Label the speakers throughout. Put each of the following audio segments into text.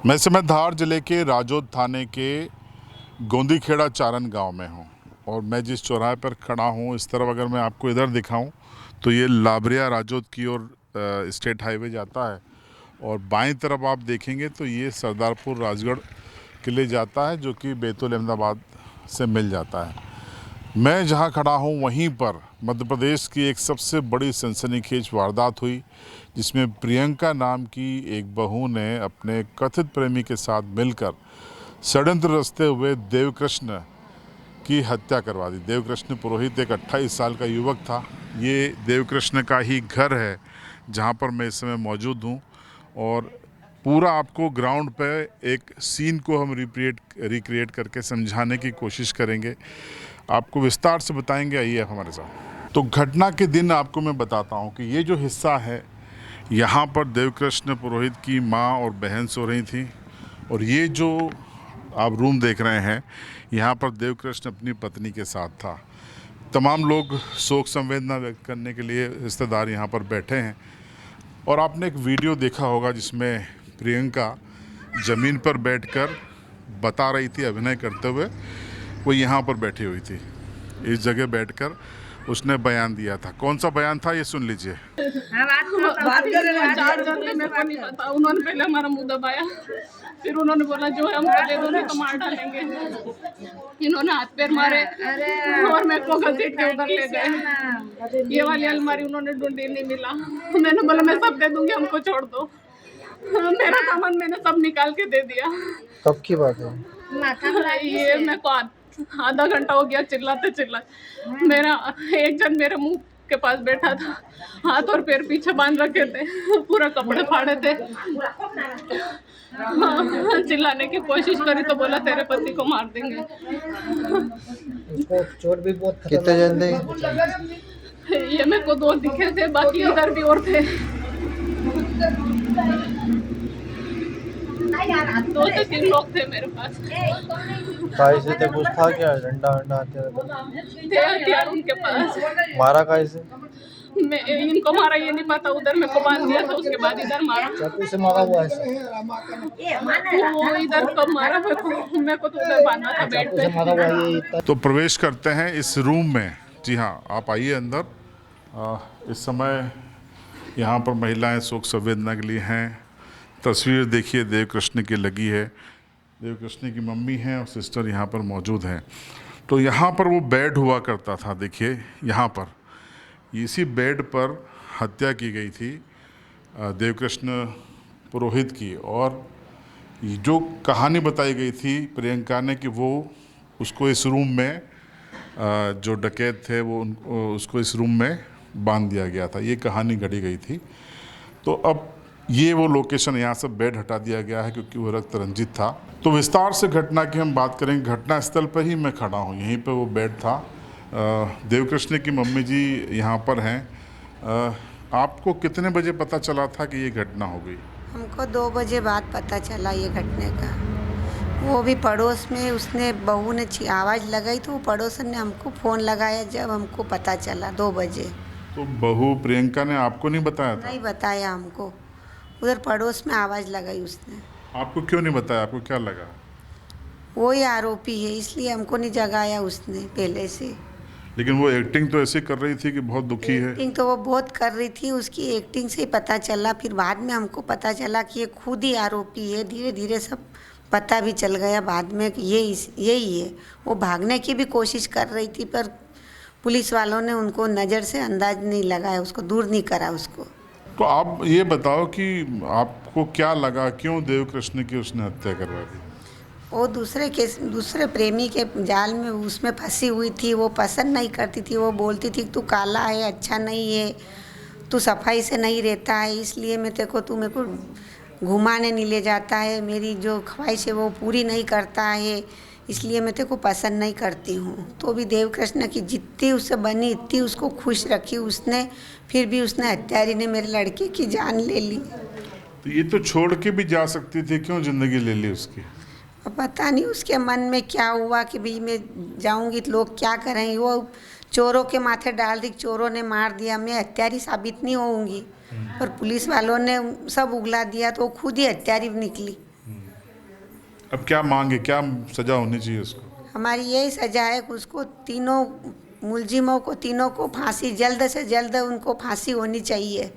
Speaker 1: मैं इस समय धार जिले के राजौद थाने के गोंदीखेड़ा चारण गांव में हूं और मैं जिस चौराहे पर खड़ा हूं इस तरफ अगर मैं आपको इधर दिखाऊं तो ये लाबरिया राजौद की ओर स्टेट हाईवे जाता है और बाईं तरफ आप देखेंगे तो ये सरदारपुर राजगढ़ किले जाता है जो कि बैतूल अहमदाबाद से मिल जाता है। मैं जहां खड़ा हूं वहीं पर मध्य प्रदेश की एक सबसे बड़ी सनसनीखेज वारदात हुई जिसमें प्रियंका नाम की एक बहू ने अपने कथित प्रेमी के साथ मिलकर षड्यंत्र रचते हुए देवकृष्ण की हत्या करवा दी। देवकृष्ण पुरोहित एक 28 साल का युवक था। ये देवकृष्ण का ही घर है जहां पर मैं इस समय मौजूद हूं और पूरा आपको ग्राउंड पे एक सीन को हम रिक्रिएट करके समझाने की कोशिश करेंगे, आपको विस्तार से बताएंगे। आइए आप हमारे साथ। तो घटना के दिन आपको मैं बताता हूँ कि ये जो हिस्सा है यहाँ पर देवकृष्ण पुरोहित की माँ और बहन सो रही थी और ये जो आप रूम देख रहे हैं यहाँ पर देवकृष्ण अपनी पत्नी के साथ था। तमाम लोग शोक संवेदना व्यक्त करने के लिए रिश्तेदार यहाँ पर बैठे हैं और आपने एक वीडियो देखा होगा जिसमें प्रियंका ज़मीन पर बैठकर बता रही थी, अभिनय करते हुए वो यहाँ पर बैठी हुई थी। इस जगह बैठकर उसने बयान दिया था। कौन सा बयान था ये सुन लीजिए।
Speaker 2: बात चार जन थे, मेरे को नहीं पता। उन्होंने पहले हमारा मुंह दबाया, फिर उन्होंने बोला जो है हमको दे दो नहीं तो मार डालेंगे। इन्होंने हाथ पैर मारे और मेरे को घसीट के उधर ले गए। ये वाली अलमारी उन्होंने ढूंढी, नहीं मिला। मैंने बोला मैं सब दे दूंगी, हमको छोड़ दो। मेरा सामान मैंने सब निकाल के दे दिया।
Speaker 3: कब की बात है?
Speaker 2: ये मेरे को आधा घंटा हो गया चिल्लाते चिल्लाते। मेरा एक जन मेरे मुंह के पास बैठा था, हाथ और पैर पीछे बांध रखे थे, पूरा कपड़े फाड़े थे। चिल्लाने की कोशिश करी तो बोला तेरे पति को मार देंगे।
Speaker 3: चोट भी बहुत कितने जन थे?
Speaker 2: ये मेरे को दो दिखे थे, बाकी इधर भी और थे। 2 से 3 लोग थे मेरे पास।
Speaker 3: काय से थे? कुछ था क्या? डंडा वंडा
Speaker 2: थे हथियार उनके पास।
Speaker 3: मारा काय से?
Speaker 2: मैं इनको मारा ये नहीं पता, उधर मेरे को बांध दिया था, उसके बाद इधर मारा।
Speaker 3: चाकू से मारा हुआ है?
Speaker 2: वो इधर कब मारा मेरे को तो उधर बांधा था बेड पे।
Speaker 3: मारा हुआ है।
Speaker 1: तो प्रवेश करते हैं इस रूम में। जी हाँ, आप आइए अंदर। इस समय यहाँ पर महिलाएं शोक संवेदना के लिए हैं। तस्वीर देखिए देवकृष्ण की लगी है। देवकृष्ण की मम्मी हैं और सिस्टर यहाँ पर मौजूद हैं। तो यहाँ पर वो बेड हुआ करता था, देखिए यहाँ पर इसी बेड पर हत्या की गई थी देवकृष्ण पुरोहित की। और जो कहानी बताई गई थी प्रियंका ने कि वो उसको इस रूम में जो डकैत थे वो उसको इस रूम में बांध दिया गया था, ये कहानी घड़ी गई थी। तो अब ये वो लोकेशन, यहाँ से बेड हटा दिया गया है क्योंकि वो रक्त रंजित था। तो विस्तार से घटना की हम बात करेंगे। घटना स्थल पर ही मैं खड़ा हूँ, यहीं पे वो बेड था। देवकृष्ण की मम्मी जी यहाँ पर हैं। आपको कितने बजे पता चला था कि ये घटना हो गई?
Speaker 4: हमको 2 बजे बाद पता चला ये घटने का। वो भी पड़ोस में उसने बहू ने आवाज़ लगाई तो वो पड़ोसन ने हमको फ़ोन लगाया जब हमको पता चला 2 बजे।
Speaker 1: तो बहू प्रियंका ने आपको नहीं बताया था?
Speaker 4: नहीं बताया हमको, उधर पड़ोस में आवाज़ लगाई उसने।
Speaker 1: आपको क्यों नहीं बताया? आपको क्या लगा?
Speaker 4: वो ही आरोपी है इसलिए हमको नहीं जगाया उसने पहले से।
Speaker 1: लेकिन वो एक्टिंग तो ऐसे कर रही थी कि बहुत दुखी है।
Speaker 4: एक्टिंग तो वो बहुत कर रही थी, उसकी एक्टिंग से ही पता चला। फिर बाद में हमको पता चला कि ये खुद ही आरोपी है। धीरे धीरे सब पता भी चल गया बाद में कि यही है। वो भागने की भी कोशिश कर रही थी पर पुलिस वालों ने उनको नज़र से अंदाज नहीं लगाया, उसको दूर नहीं करा उसको।
Speaker 1: तो आप ये बताओ कि आपको क्या लगा, क्यों देवकृष्ण की उसने हत्या करवा दी?
Speaker 4: वो दूसरे प्रेमी के जाल में उसमें फंसी हुई थी। वो पसंद नहीं करती थी, वो बोलती थी तू काला है, अच्छा नहीं है, तू सफाई से नहीं रहता है, इसलिए मेरे को घुमाने नहीं ले जाता है, मेरी जो ख्वाहिश है वो पूरी नहीं करता है, इसलिए मैं तेरे को पसंद नहीं करती हूँ। तो भी देवकृष्ण की जितनी उससे बनी इतनी उसको खुश रखी उसने, फिर भी उसने हत्यारी ने मेरे लड़के की जान ले ली।
Speaker 1: तो ये तो छोड़ के भी जा सकती थी, क्यों जिंदगी ले ली उसकी?
Speaker 4: पता नहीं उसके मन में क्या हुआ कि भाई मैं जाऊंगी तो लोग क्या करेंगे। वो चोरों के माथे डाल दी, चोरों ने मार दिया, मैं हत्यारी साबित नहीं होऊंगी। पर पुलिस वालों ने सब उगला दिया तो वो खुद ही हत्यारी निकली।
Speaker 1: अब क्या मांग है, क्या सजा होनी चाहिए उसको?
Speaker 4: हमारी यही सजा है कि उसको तीनों मुलजिमों को तीनों को फांसी जल्द से जल्द उनको फांसी होनी चाहिए।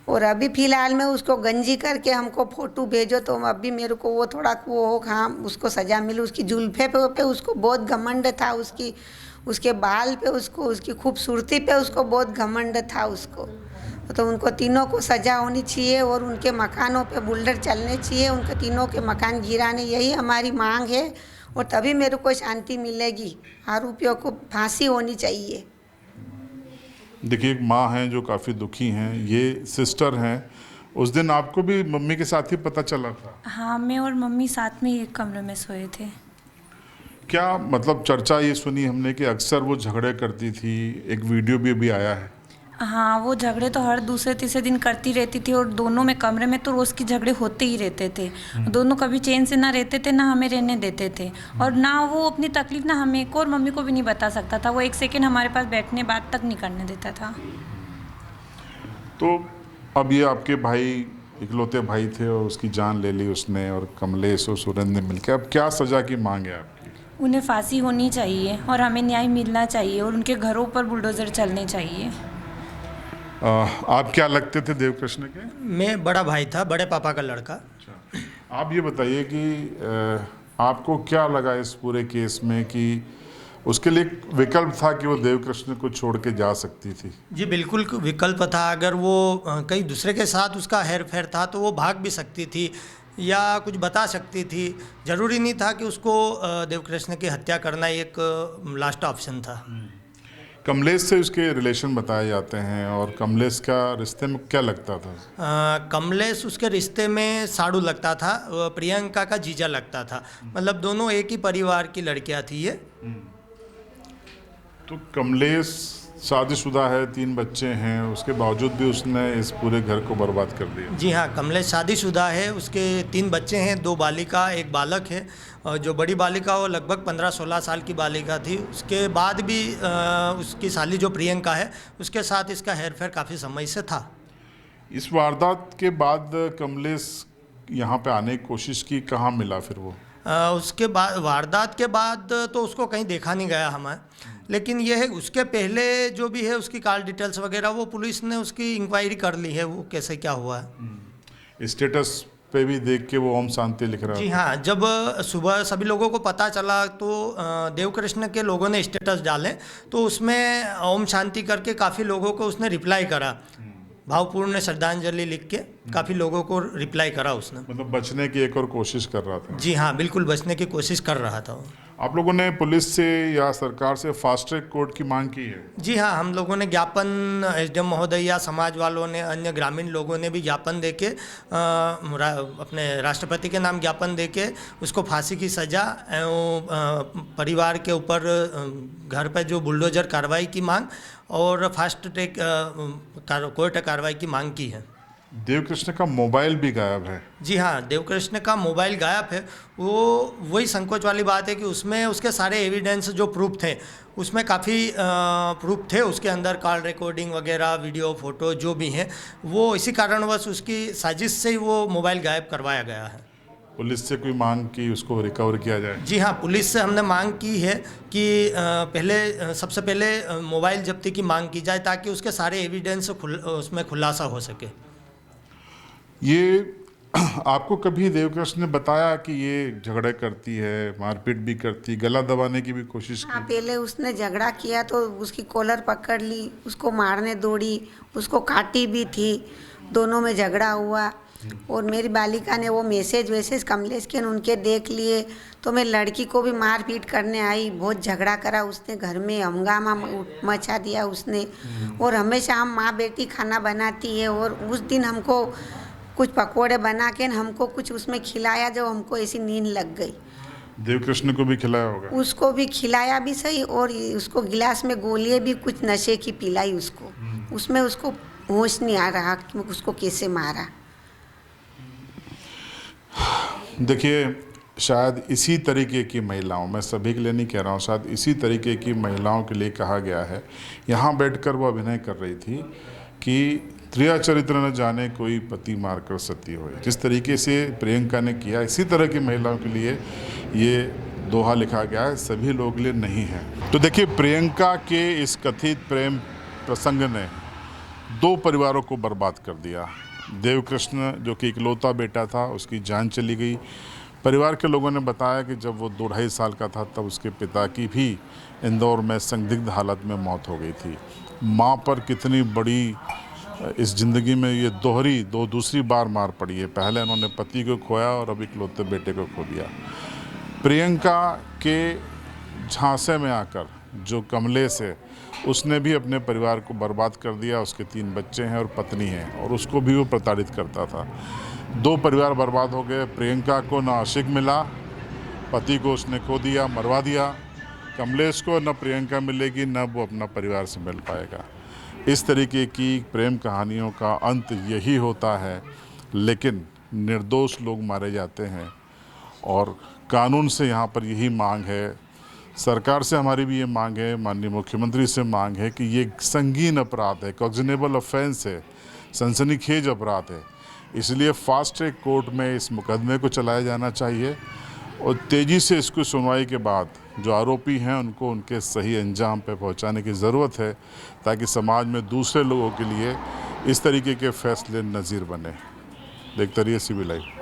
Speaker 4: और अभी फ़िलहाल में उसको गंजी करके हमको फ़ोटो भेजो तो अभी मेरे को वो थोड़ा वो हो हाँ उसको सज़ा मिले। उसकी जुल्फ़े पे उसको बहुत घमंड था, उसके बाल पे उसको उसकी खूबसूरती पे उसको बहुत घमंड था उसको। तो उनको तीनों को सज़ा होनी चाहिए और उनके मकानों पे बुलडर चलने चाहिए, उनके तीनों के मकान गिराने, यही हमारी मांग है। और तभी मेरे को शांति मिलेगी। आरोपियों को फांसी होनी चाहिए।
Speaker 1: देखिए, एक माँ हैं जो काफ़ी दुखी हैं, ये सिस्टर हैं। उस दिन आपको भी मम्मी के साथ ही पता चला था?
Speaker 5: हाँ, मैं और मम्मी साथ में ही एक कमरे में सोए थे।
Speaker 1: क्या मतलब चर्चा ये सुनी हमने कि अक्सर वो झगड़े करती थी, एक वीडियो भी अभी आया है।
Speaker 5: हाँ, वो झगड़े तो हर दूसरे तीसरे दिन करती रहती थी और दोनों में कमरे में तो रोज़ की झगड़े होते ही रहते थे। दोनों कभी चैन से ना रहते थे, ना हमें रहने देते थे और ना वो अपनी तकलीफ ना हमें को और मम्मी को भी नहीं बता सकता था। वो एक सेकंड हमारे पास बैठने बात तक नहीं करने देता था।
Speaker 1: तो अब ये आपके भाई इकलौते भाई थे और उसकी जान ले ली उसने, और कमलेश और सुरेंद्र ने मिलकर, अब क्या सज़ा की मांग है आपकी?
Speaker 5: उन्हें फांसी होनी चाहिए और हमें न्याय मिलना चाहिए और उनके घरों पर बुलडोज़र चलने चाहिए।
Speaker 1: आप क्या लगते थे देवकृष्ण के?
Speaker 6: मैं बड़ा भाई था, बड़े पापा का लड़का।
Speaker 1: आप ये बताइए कि आपको क्या लगा इस पूरे केस में कि उसके लिए एक विकल्प था कि वो देवकृष्ण को छोड़ के जा सकती थी?
Speaker 6: जी बिल्कुल विकल्प था। अगर वो कहीं दूसरे के साथ उसका हेर फेर था तो वो भाग भी सकती थी या कुछ बता सकती थी। ज़रूरी नहीं था कि उसको देवकृष्ण की हत्या करना एक लास्ट ऑप्शन था।
Speaker 1: कमलेश से उसके रिलेशन बताए जाते हैं, और कमलेश का रिश्ते में क्या लगता था?
Speaker 6: कमलेश उसके रिश्ते में साड़ू लगता था, प्रियंका का जीजा लगता था। मतलब दोनों एक ही परिवार की लड़कियां थी ये।
Speaker 1: तो कमलेश शादीशुदा है, 3 बच्चे हैं, उसके बावजूद भी उसने इस पूरे घर को बर्बाद कर दिया।
Speaker 6: जी हाँ, कमलेश शादीशुदा है, उसके 3 बच्चे हैं, 2 बालिका, 1 बालक है। और जो बड़ी बालिका वो लगभग 15-16 साल की बालिका थी। उसके बाद भी उसकी साली जो प्रियंका है उसके साथ इसका हेरफेर काफ़ी समय से था।
Speaker 1: इस वारदात के बाद कमलेश यहाँ पे आने की कोशिश की, कहाँ मिला फिर वो?
Speaker 6: उसके बाद वारदात के बाद तो उसको कहीं देखा नहीं गया हमें, लेकिन यह है उसके पहले जो भी है उसकी कॉल डिटेल्स वगैरह वो पुलिस ने उसकी इंक्वायरी कर ली है, वो कैसे क्या हुआ है।
Speaker 1: स्टेटस पे भी देख के वो ओम शांति लिख रहा
Speaker 6: जी
Speaker 1: था।
Speaker 6: हाँ, जब सुबह सभी लोगों को पता चला तो देवकृष्ण के लोगों ने स्टेटस डाले तो उसमें ओम शांति करके काफ़ी लोगों को उसने रिप्लाई करा, भावपूर्ण श्रद्धांजलि लिख के काफ़ी लोगों को रिप्लाई करा उसने।
Speaker 1: मतलब बचने की एक और कोशिश कर रहा था।
Speaker 6: जी हाँ, बिल्कुल बचने की कोशिश कर रहा था वो।
Speaker 1: आप लोगों ने पुलिस से या सरकार से फास्ट ट्रैक कोर्ट की मांग की है?
Speaker 6: जी हाँ, हम लोगों ने ज्ञापन एसडीएम महोदय या समाज वालों ने, अन्य ग्रामीण लोगों ने भी ज्ञापन देके अपने राष्ट्रपति के नाम ज्ञापन देके उसको फांसी की सज़ा एवं परिवार के ऊपर घर पर जो बुलडोजर कार्रवाई की मांग और फास्ट ट्रैक कोर्ट कार्रवाई की मांग की है।
Speaker 1: देवकृष्ण का मोबाइल भी गायब है।
Speaker 6: जी हाँ, देवकृष्ण का मोबाइल गायब है। वो वही संकोच वाली बात है कि उसमें उसके सारे एविडेंस जो प्रूफ थे उसमें काफ़ी प्रूफ थे उसके अंदर, कॉल रिकॉर्डिंग वगैरह, वीडियो, फोटो जो भी हैं, वो इसी कारणवश उसकी साजिश से ही वो मोबाइल गायब करवाया गया है।
Speaker 1: पुलिस से कोई मांग की उसको रिकवर किया जाए?
Speaker 6: जी हाँ, पुलिस से हमने मांग की है कि सबसे पहले मोबाइल जब्ती की मांग की जाए ताकि उसके सारे एविडेंस उसमें खुलासा हो सके।
Speaker 1: ये आपको कभी देवकृष्ण ने बताया कि ये झगड़े करती है, मारपीट भी करती, गला दबाने की भी कोशिश
Speaker 4: हाँ,
Speaker 1: की?
Speaker 4: पहले उसने झगड़ा किया तो उसकी कॉलर पकड़ ली, उसको मारने दौड़ी, उसको काटी भी थी, दोनों में झगड़ा हुआ। और मेरी बालिका ने वो मैसेज कमलेश के उनके देख लिए तो मैं लड़की को भी मार पीट करने आई, बहुत झगड़ा करा उसने, घर में हंगामा मचा दिया उसने। और हमेशा हम माँ बेटी खाना बनाती है और उस दिन हमको कुछ पकोड़े बना के हमको कुछ उसमें खिलाया, जब हमको ऐसी नींद लग गई।
Speaker 1: देवकृष्ण को भी खिलाया होगा?
Speaker 4: उसको भी खिलाया भी सही और उसको गिलास में गोलियां भी कुछ नशे की पिलाई उसको। उसमें उसको होश नहीं आ रहा कि उसको कैसे मारा।
Speaker 1: देखिए, शायद इसी तरीके की महिलाओं, मैं सभी के लिए नहीं कह रहा हूँ, शायद इसी तरीके की महिलाओं के लिए कहा गया है। यहाँ बैठकर वो अभिनय कर रही थी कि त्रिया चरित्र न जाने कोई पति मारकर सती होए। जिस तरीके से प्रियंका ने किया, इसी तरह की महिलाओं के लिए ये दोहा लिखा गया है, सभी लोगों के लिए नहीं है। तो देखिए, प्रियंका के इस कथित प्रेम प्रसंग ने 2 परिवारों को बर्बाद कर दिया। देवकृष्ण जो कि इकलौता बेटा था, उसकी जान चली गई। परिवार के लोगों ने बताया कि जब वो 2-2.5 साल का था तब उसके पिता की भी इंदौर में संदिग्ध हालत में मौत हो गई थी। माँ पर कितनी बड़ी इस ज़िंदगी में ये दूसरी बार मार पड़ी है। पहले उन्होंने पति को खोया और अब इकलौते बेटे को खो दिया। प्रियंका के झांसे में आकर जो कमलेश है, उसने भी अपने परिवार को बर्बाद कर दिया। उसके 3 बच्चे हैं और पत्नी है, और उसको भी वो प्रताड़ित करता था। 2 परिवार बर्बाद हो गए। प्रियंका को ना आशिक मिला, पति को उसने खो दिया, मरवा दिया। कमलेश को न प्रियंका मिलेगी, न वो अपना परिवार से मिल पाएगा। इस तरीके की प्रेम कहानियों का अंत यही होता है, लेकिन निर्दोष लोग मारे जाते हैं। और कानून से यहाँ पर यही मांग है, सरकार से हमारी भी ये मांग है, माननीय मुख्यमंत्री से मांग है कि ये संगीन अपराध है, कॉग्निजेबल ऑफेंस है, सनसनीखेज अपराध है। इसलिए फास्ट ट्रैक कोर्ट में इस मुकदमे को चलाया जाना चाहिए और तेज़ी से इसको सुनवाई के बाद जो आरोपी हैं उनको उनके सही अंजाम पे पहुंचाने की ज़रूरत है, ताकि समाज में दूसरे लोगों के लिए इस तरीके के फैसले नज़ीर बने। देखते रहिए CB लाइव।